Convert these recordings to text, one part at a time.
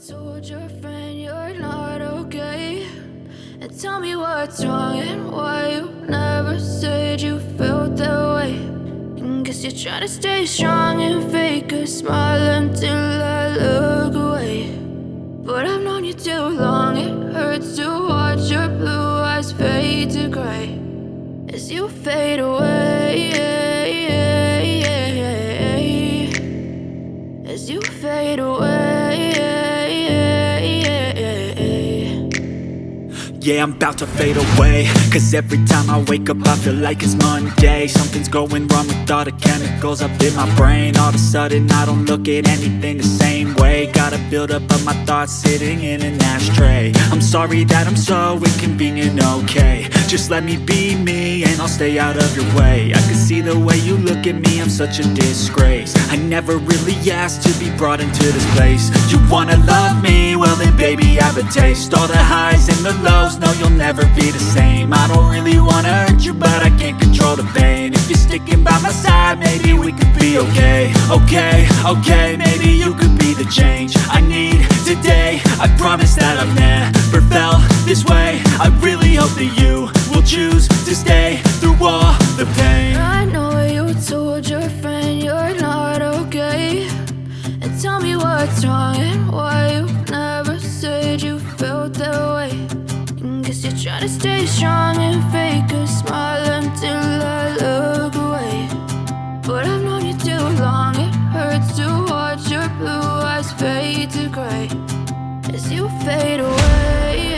told your friend you're not okay? And tell me what's wrong and why you never said you felt that way. And guess you're trying to stay strong and fake a smile until I look away. But I've known you too long, it hurts to watch your blue eyes fade to gray as you fade away, as you fade away. Yeah, I'm about to fade away, cause every time I wake up I feel like it's Monday. Something's going wrong with all the chemicals up in my brain. All of a sudden I don't look at anything the same way. Got a build up of my thoughts sitting in an ashtray. I'm sorry that I'm so inconvenient, okay? Just let me be me and I'll stay out of your way. I can see the way you look at me, I'm such a disgrace. I never really asked to be brought into this place. You wanna love me? Well then baby have a taste. All the highs and the lows, no, you'll never be the same. I don't really wanna hurt you, but I can't control the pain. If you're sticking by my side, maybe we could be okay. Okay, maybe you could be the change I need today. I promise that I've never felt this way. I really hope that you will choose to stay through all the pain. I know you told your friend you're not okay. And tell me what's wrong and why you never said you felt that way. Guess you're trying to stay strong and fake a smile until I look away. But I've known you too long, it hurts to watch your blue eyes fade to gray as you fade away,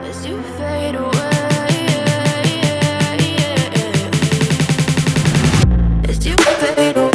as you fade away, as you fade away.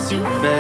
You fade